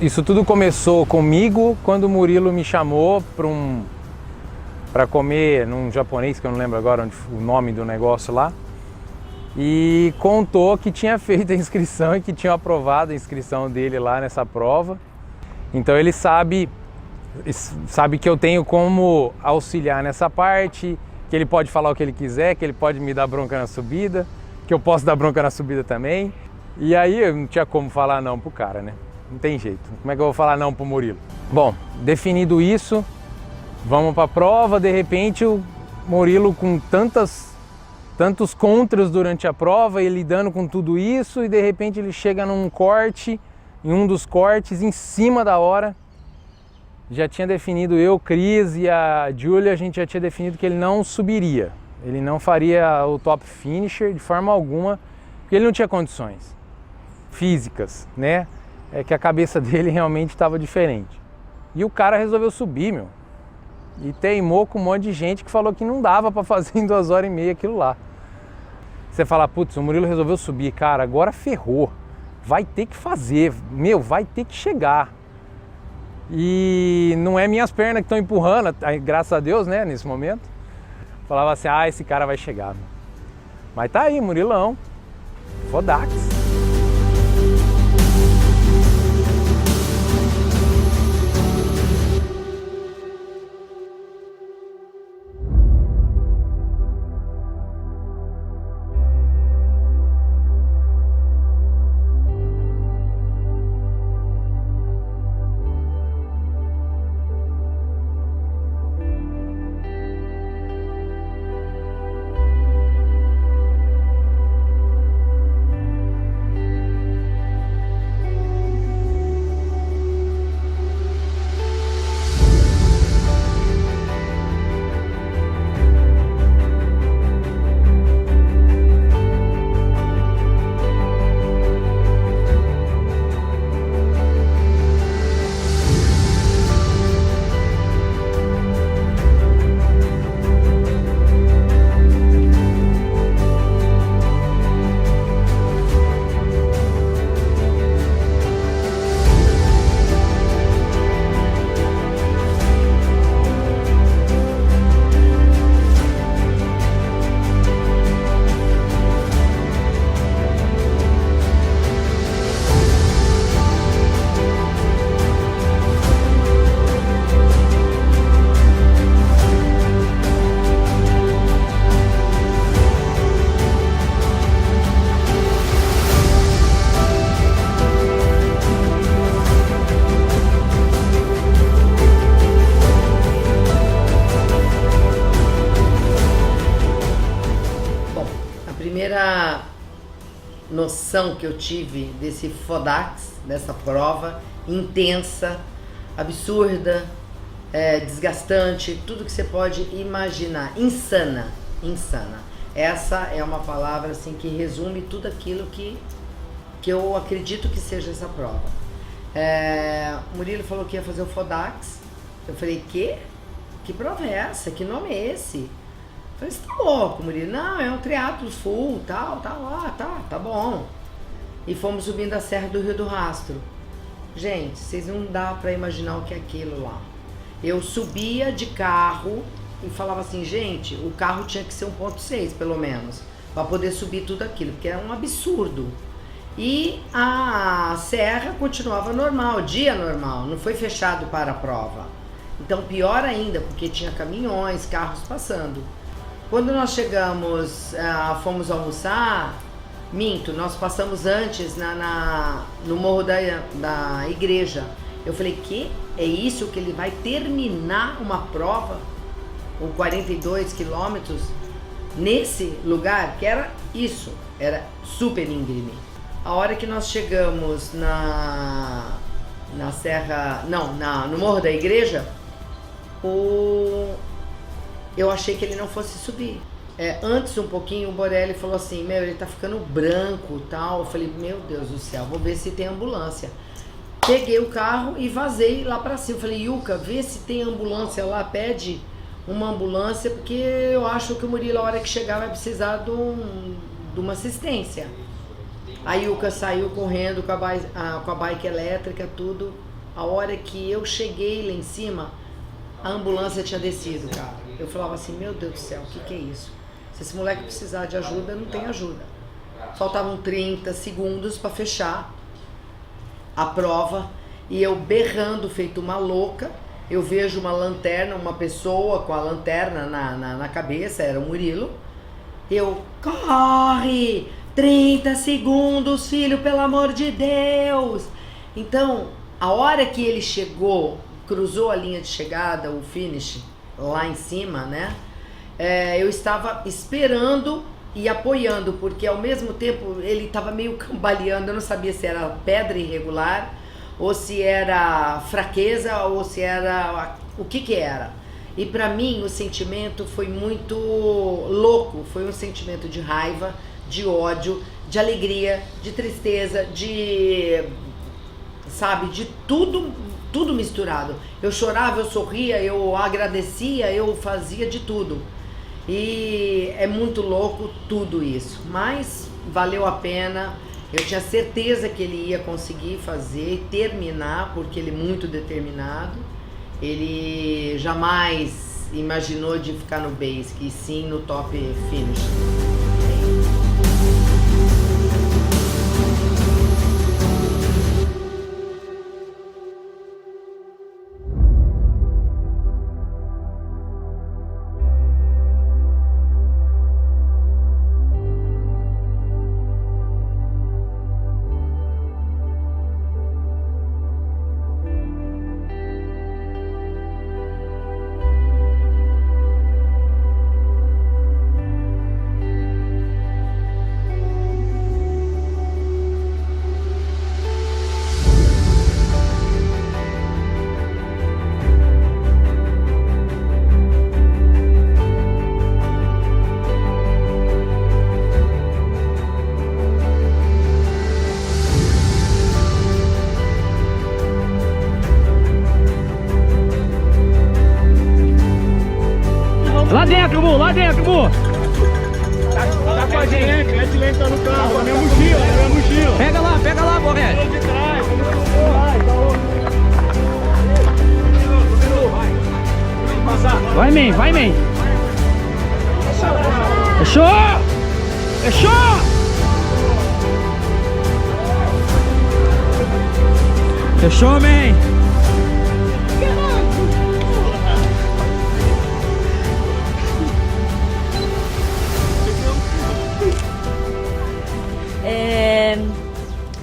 Isso tudo começou comigo quando o Murilo me chamou para comer num japonês, que eu não lembro agora o nome do negócio lá, e contou que tinha feito a inscrição e que tinha aprovado a inscrição dele lá nessa prova. Então ele sabe que eu tenho como auxiliar nessa parte, que ele pode falar o que ele quiser, que ele pode me dar bronca na subida, que eu posso dar bronca na subida também. E aí eu não tinha como falar não pro cara, né? Não tem jeito. Como é que eu vou falar não pro Murilo? Bom, definido isso, vamos pra prova. De repente o Murilo com tantos contras durante a prova, ele lidando com tudo isso, e de repente ele chega num corte, em um dos cortes, em cima da hora. Já tinha definido eu, Cris e a Julia, a gente já tinha definido que ele não subiria. Ele não faria o top finisher de forma alguma, porque ele não tinha condições físicas, né? É que a cabeça dele realmente estava diferente. E o cara resolveu subir, meu. E teimou com um monte de gente que falou que não dava para fazer em 2 horas e meia aquilo lá. Você fala, putz, o Murilo resolveu subir, cara, agora ferrou. Vai ter que fazer, meu, vai ter que chegar. E não é minhas pernas que estão empurrando, graças a Deus, né, nesse momento. Falava assim, esse cara vai chegar. Meu. Mas tá aí, Murilão. Fodax. Noção que eu tive desse Fodax, dessa prova intensa, absurda, desgastante, tudo que você pode imaginar, insana. Essa é uma palavra assim que resume tudo aquilo que eu acredito que seja essa prova. O Murilo falou que ia fazer o Fodax. Eu falei, que prova é essa? Que nome é esse? Eu falei, você tá louco, Murilo? Não, é um triatlo full, tal, tá bom. E fomos subindo a Serra do Rio do Rastro. Gente, vocês não dá pra imaginar o que é aquilo lá. Eu subia de carro e falava assim, gente, o carro tinha que ser 1.6 pelo menos, pra poder subir tudo aquilo, porque era um absurdo. E a serra continuava normal, dia normal, não foi fechado para a prova. Então pior ainda, porque tinha caminhões, carros passando. Quando nós chegamos, fomos almoçar, nós passamos antes no morro da igreja. Eu falei, que é isso que ele vai terminar uma prova com 42 quilômetros nesse lugar? Que era isso, era super íngreme. A hora que nós chegamos na serra, no morro da igreja, eu achei que ele não fosse subir. Antes um pouquinho o Borelli falou assim, ele tá ficando branco e tal. Eu falei, meu Deus do céu, vou ver se tem ambulância. Peguei o carro e vazei lá pra cima. Eu falei, Yuka, vê se tem ambulância lá, pede uma ambulância, porque eu acho que o Murilo, a hora que chegar, vai precisar de uma assistência. A Yuka saiu correndo com a bike elétrica, tudo. A hora que eu cheguei lá em cima, a ambulância tinha descido, cara. Eu falava assim, meu Deus do céu, o que é isso? Se esse moleque precisar de ajuda, não tem ajuda. Faltavam 30 segundos para fechar a prova e eu berrando, feito uma louca. Eu vejo uma lanterna, uma pessoa com a lanterna na cabeça, era o Murilo. Eu, corre! 30 segundos, filho, pelo amor de Deus! Então, a hora que ele chegou, cruzou a linha de chegada, o finish, lá em cima, né? Eu estava esperando e apoiando, porque ao mesmo tempo ele estava meio cambaleando, eu não sabia se era pedra irregular, ou se era fraqueza, ou se era... o que era. E para mim o sentimento foi muito louco, foi um sentimento de raiva, de ódio, de alegria, de tristeza, sabe, de tudo misturado. Eu chorava, eu sorria, eu agradecia, eu fazia de tudo. E é muito louco tudo isso, mas valeu a pena. Eu tinha certeza que ele ia conseguir fazer e terminar, porque ele é muito determinado. Ele jamais imaginou de ficar no basic, e sim no top finish. Lá dentro, Mu! Tá com a gente, a gente tá no carro, na minha mochila, Pega lá, Borré! De trás, vai, man! Fechou! Fechou, man!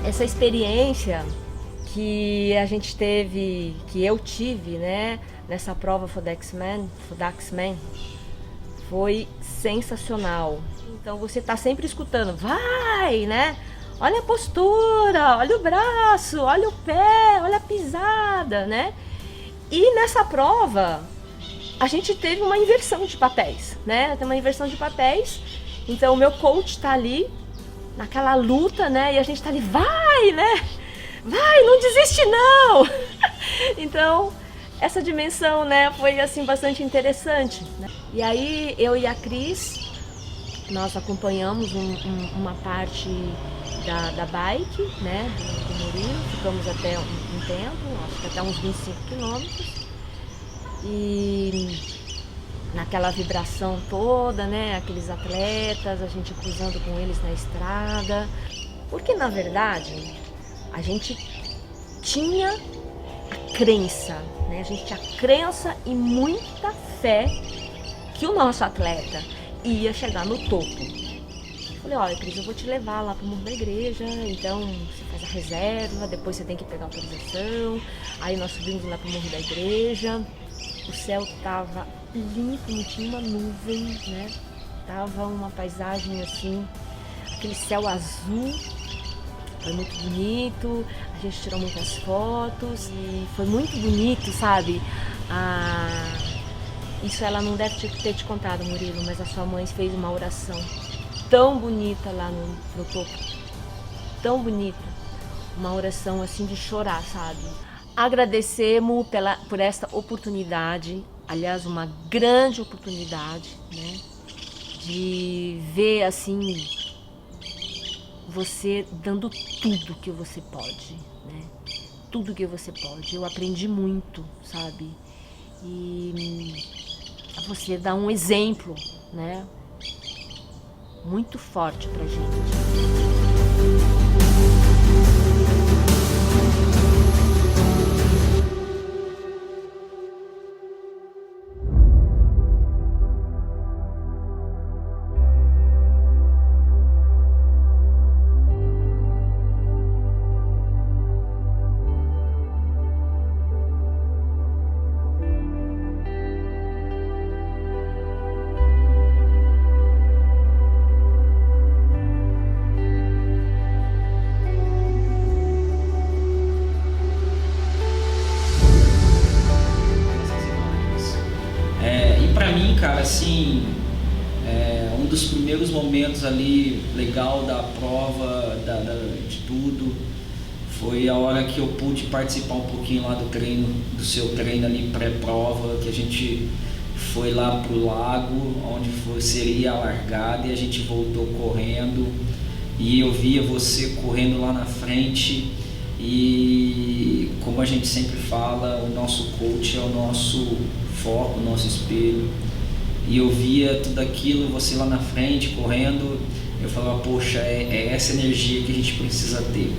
Essa experiência que a gente teve, que eu tive, né, nessa prova Fodaxman, foi sensacional. Então você tá sempre escutando, vai, né? Olha a postura, olha o braço, olha o pé, olha a pisada, né? E nessa prova a gente teve uma inversão de papéis, né? Tem uma inversão de papéis. Então o meu coach tá ali naquela luta, né? E a gente tá ali, vai, né? Vai, não desiste não! Então, essa dimensão, né, foi assim bastante interessante, né? E aí, eu e a Cris, nós acompanhamos uma parte da bike, né, do Murilo, ficamos até um tempo, acho que até uns 25 quilômetros. E naquela vibração toda, né, aqueles atletas, a gente cruzando com eles na estrada, porque na verdade a gente tinha a crença, né, a gente tinha crença e muita fé que o nosso atleta ia chegar no topo. Falei, olha, Cris, eu vou te levar lá pro Morro da Igreja, então você faz a reserva, depois você tem que pegar a autorização. Aí nós subimos lá pro Morro da Igreja, o céu tava limpo, não tinha uma nuvem, né? Tava uma paisagem assim, aquele céu azul, foi muito bonito, a gente tirou muitas fotos e foi muito bonito, sabe? Isso ela não deve ter te contado, Murilo, mas a sua mãe fez uma oração tão bonita lá no topo, tão bonita, uma oração assim de chorar, sabe? Agradecemos por esta oportunidade, aliás, uma grande oportunidade, né? De ver assim você dando tudo que você pode, né? Tudo que você pode. Eu aprendi muito, sabe? E você dá um exemplo, né? Muito forte pra gente. Cara, assim, um dos primeiros momentos ali legal da prova, de tudo, foi a hora que eu pude participar um pouquinho lá do seu treino ali pré-prova, que a gente foi lá pro lago, onde seria a largada, e a gente voltou correndo, e eu via você correndo lá na frente, e como a gente sempre fala, o nosso coach é o nosso foco, o nosso espelho. E eu via tudo aquilo, você lá na frente, correndo, eu falava, poxa, é essa energia que a gente precisa ter.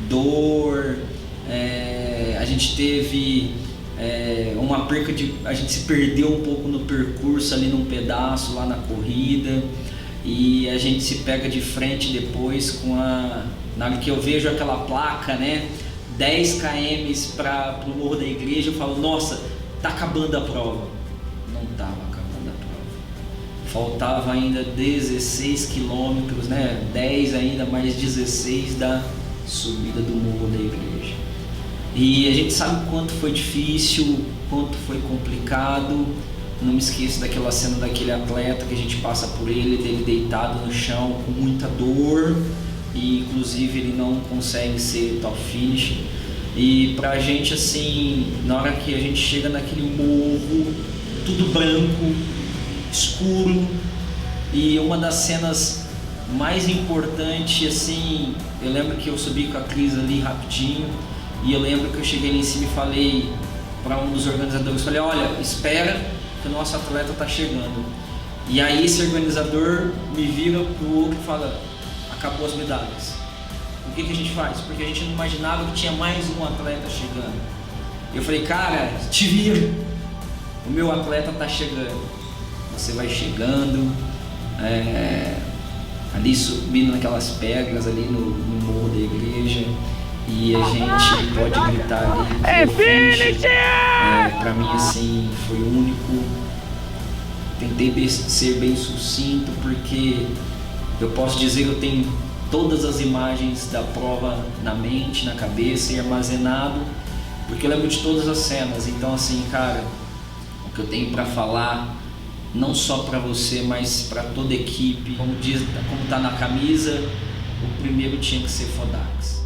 Dor, a gente teve uma perca a gente se perdeu um pouco no percurso ali num pedaço, lá na corrida, e a gente se pega de frente depois na hora que eu vejo aquela placa, né, 10 km para o Morro da Igreja, eu falo, nossa, tá acabando a prova. Não tava. Faltava ainda 16 quilômetros, né? 10 ainda, mais 16 da subida do Morro da Igreja. E a gente sabe o quanto foi difícil, quanto foi complicado. Não me esqueço daquela cena daquele atleta que a gente passa por ele, dele deitado no chão com muita dor, e inclusive ele não consegue ser top finish. E pra gente, assim, na hora que a gente chega naquele morro, tudo branco, escuro, e uma das cenas mais importantes, assim, eu lembro que eu subi com a Cris ali rapidinho, e eu lembro que eu cheguei ali em cima e falei para um dos organizadores, falei, olha, espera que o nosso atleta tá chegando. E aí esse organizador me vira pro outro e fala, acabou as medalhas. O que a gente faz? Porque a gente não imaginava que tinha mais um atleta chegando. Eu falei, cara, te vira, o meu atleta tá chegando. Você vai chegando, ali subindo naquelas pedras ali no Morro da Igreja, e a gente pode gritar ali. É finish! Pra mim, assim, foi único. Tentei ser bem sucinto, porque eu posso dizer que eu tenho todas as imagens da prova na mente, na cabeça e armazenado, porque eu lembro de todas as cenas. Então, assim, cara, o que eu tenho pra falar, não só para você, mas para toda a equipe, como tá na camisa, o primeiro tinha que ser Fodax.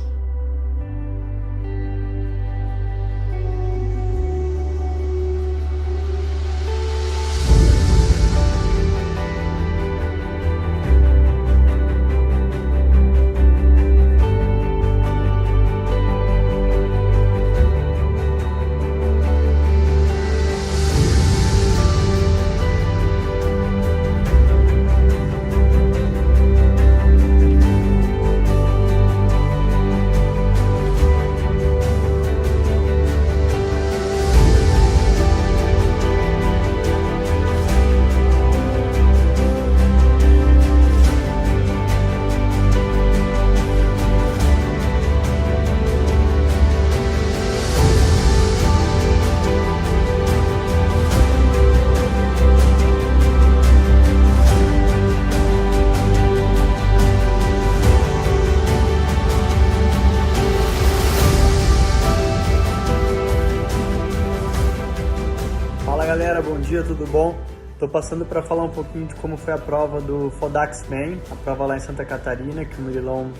galera, bom dia, tudo bom? Tô passando para falar um pouquinho de como foi a prova do Fodax Man, a prova lá em Santa Catarina, que o Murilão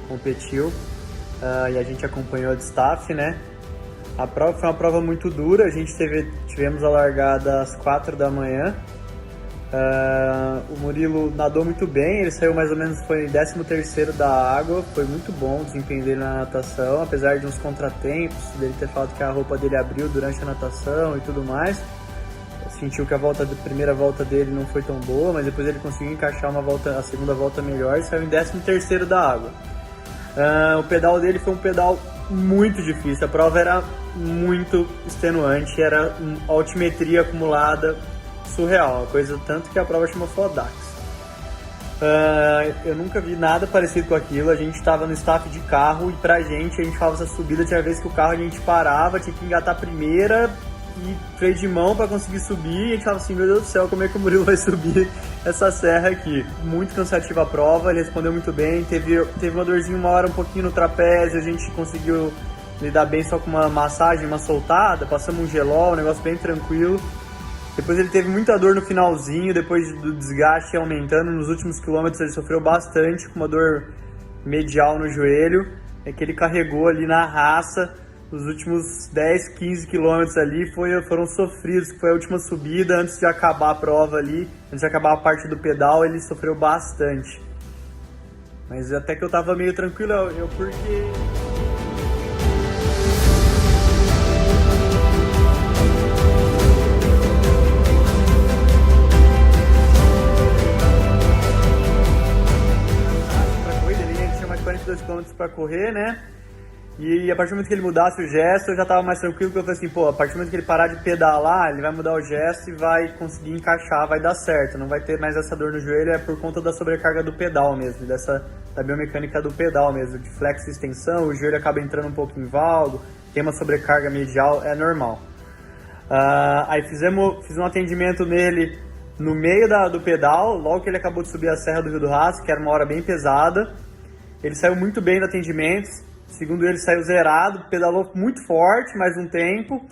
competiu e a gente acompanhou de staff, né? A prova foi uma prova muito dura, tivemos a largada às 4 da manhã O Murilo nadou muito bem, ele saiu mais ou menos, foi 13º da água, foi muito bom o desempenho dele na natação, apesar de uns contratempos, dele ter falado que a roupa dele abriu durante a natação e tudo mais. Sentiu que a primeira volta dele não foi tão boa, mas depois ele conseguiu encaixar a segunda volta melhor e saiu em 13º da água. O pedal dele foi um pedal muito difícil, a prova era muito extenuante, era altimetria acumulada surreal, coisa tanto que a prova chama Fodax. Eu nunca vi nada parecido com aquilo. A gente estava no staff de carro e pra gente, a gente falava essa subida, tinha vez que o carro a gente parava, tinha que engatar a primeira e freio de mão para conseguir subir, e a gente falava assim, meu Deus do céu, como é que o Murilo vai subir essa serra aqui? Muito cansativa a prova, ele respondeu muito bem, teve uma dorzinha uma hora um pouquinho no trapézio, a gente conseguiu lidar bem só com uma massagem, uma soltada, passamos um gelol, um negócio bem tranquilo. Depois ele teve muita dor no finalzinho, depois do desgaste aumentando, nos últimos quilômetros ele sofreu bastante, com uma dor medial no joelho, é que ele carregou ali na raça. Os últimos 10, 15 quilômetros ali foram sofridos, que foi a última subida antes de acabar a prova ali, antes de acabar a parte do pedal, ele sofreu bastante. Mas até que eu tava meio tranquilo, porque... Ele tinha mais 42 km para correr, né? E a partir do momento que ele mudasse o gesto, eu já tava mais tranquilo, porque eu falei assim, pô, a partir do momento que ele parar de pedalar, ele vai mudar o gesto e vai conseguir encaixar, vai dar certo, não vai ter mais essa dor no joelho, é por conta da sobrecarga do pedal mesmo, da biomecânica do pedal mesmo, de flex e extensão, o joelho acaba entrando um pouco em valgo, tem uma sobrecarga medial, é normal. Aí fiz um atendimento nele no meio do pedal, logo que ele acabou de subir a Serra do Rio do Rastro, que era uma hora bem pesada, ele saiu muito bem do atendimento. Segundo ele, saiu zerado, pedalou muito forte, mais um tempo.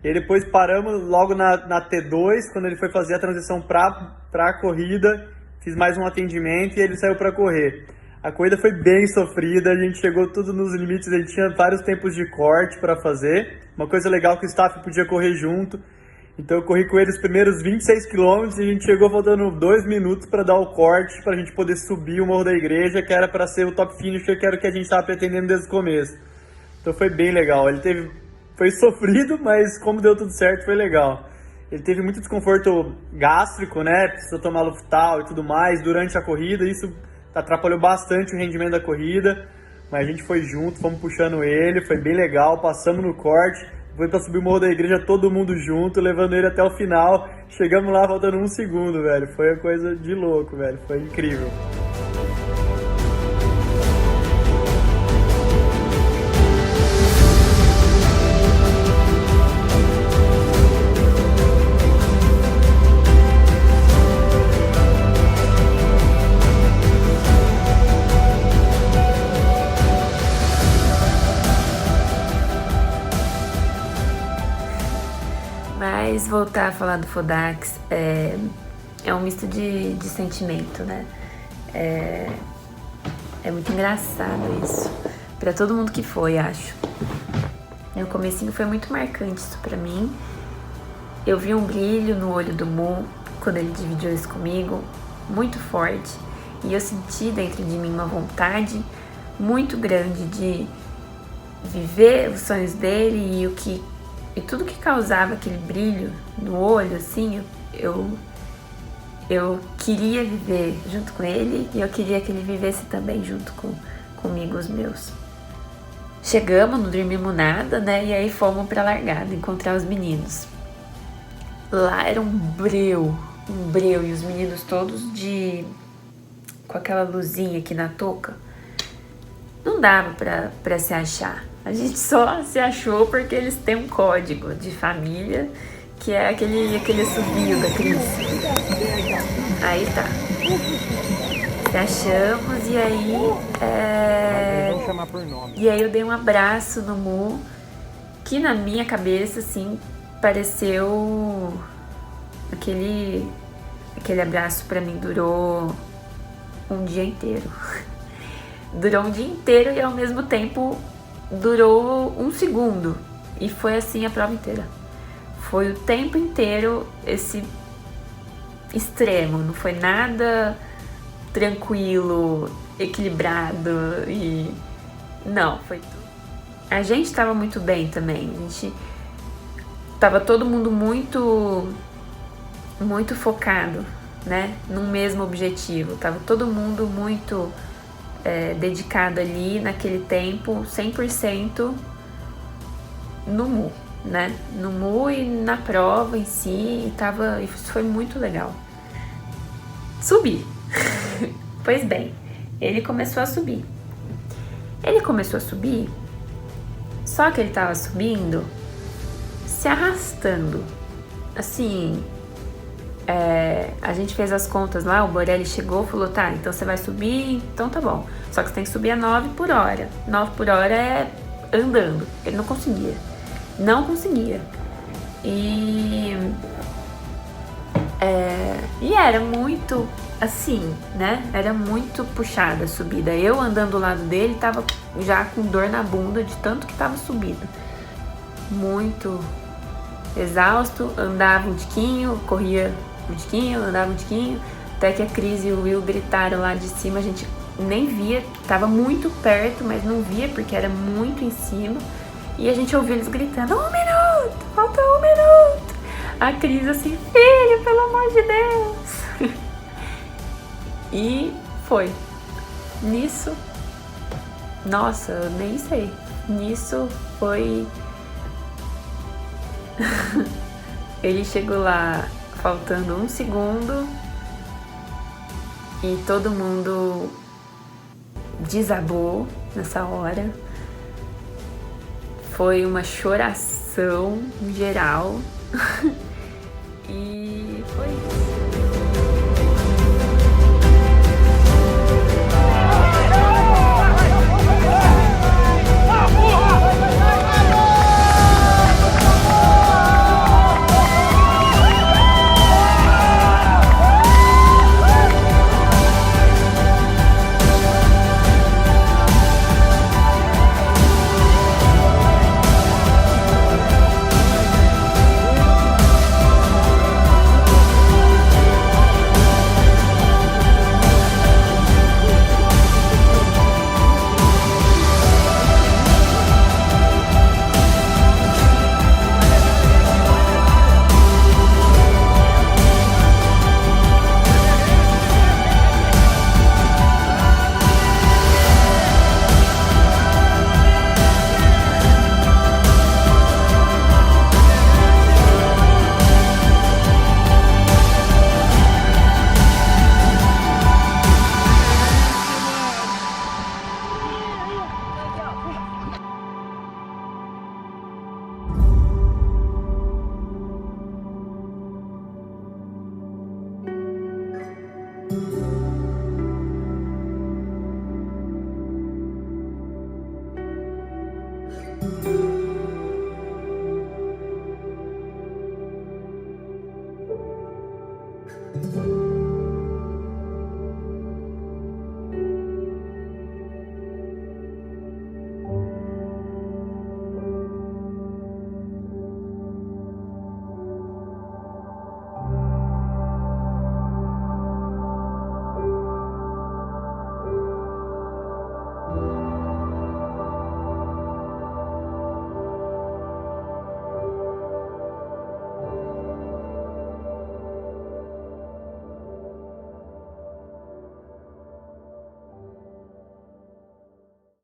E depois paramos logo na T2, quando ele foi fazer a transição para a corrida. Fiz mais um atendimento e ele saiu para correr. A corrida foi bem sofrida, a gente chegou tudo nos limites, ele tinha vários tempos de corte para fazer. Uma coisa legal que o staff podia correr junto. Então eu corri com ele os primeiros 26 km e a gente chegou faltando 2 minutos para dar o corte, para a gente poder subir o Morro da Igreja, que era para ser o top finisher, que era o que a gente estava pretendendo desde o começo. Então foi bem legal, foi sofrido, mas como deu tudo certo, foi legal. Ele teve muito desconforto gástrico, né, precisou tomar Luftal e tudo mais durante a corrida, isso atrapalhou bastante o rendimento da corrida, mas a gente foi junto, fomos puxando ele, foi bem legal, passamos no corte. Foi pra subir o Morro da Igreja todo mundo junto, levando ele até o final. Chegamos lá faltando 1 segundo, velho. Foi uma coisa de louco, velho. Foi incrível. Mas voltar a falar do Fodax é um misto de sentimento, né? É muito engraçado isso. Pra todo mundo que foi, acho. No comecinho foi muito marcante isso pra mim. Eu vi um brilho no olho do Mu quando ele dividiu isso comigo, muito forte. E eu senti dentro de mim uma vontade muito grande de viver os sonhos dele e tudo que causava aquele brilho no olho, assim, eu queria viver junto com ele e eu queria que ele vivesse também junto comigo, os meus. Chegamos, não dormimos nada, né? E aí fomos pra largada, encontrar os meninos. Lá era um breu, e os meninos todos com aquela luzinha aqui na touca. Não dava pra se achar. A gente só se achou porque eles têm um código de família, que é aquele assobio da Cris. Aí tá. Se achamos e aí... Vamos chamar por nome. E aí eu dei um abraço no Mu, que na minha cabeça, assim, pareceu... Aquele abraço pra mim durou um dia inteiro. Durou um dia inteiro e ao mesmo tempo durou 1 segundo. E foi assim a prova inteira. Foi o tempo inteiro esse extremo, não foi nada tranquilo, equilibrado e... Não, foi tudo. A gente tava muito bem também, a gente tava todo mundo muito focado, né, num mesmo objetivo, tava todo mundo muito dedicado ali naquele tempo, 100% no MU, né, no MU e na prova em si, isso foi muito legal. Subi. Pois bem, ele começou a subir, só que ele tava subindo, se arrastando, assim, a gente fez as contas lá, o Borelli chegou e falou, tá, então você vai subir, então tá bom, só que você tem que subir a 9 por hora, 9 por hora é andando, ele não conseguia, e era muito, assim, né, era muito puxada a subida, eu andando do lado dele, tava já com dor na bunda de tanto que tava subindo, muito exausto, andava um tiquinho, corria um tiquinho, andava um tiquinho, até que a Cris e o Will gritaram lá de cima, a gente nem via, tava muito perto, mas não via porque era muito em cima, e a gente ouviu eles gritando, 1 minuto, falta 1 minuto, a Cris assim, filho, pelo amor de Deus, e foi, nisso, nossa, eu nem sei, nisso foi... Ele chegou lá faltando 1 segundo e todo mundo desabou nessa hora. Foi uma choração geral e foi isso.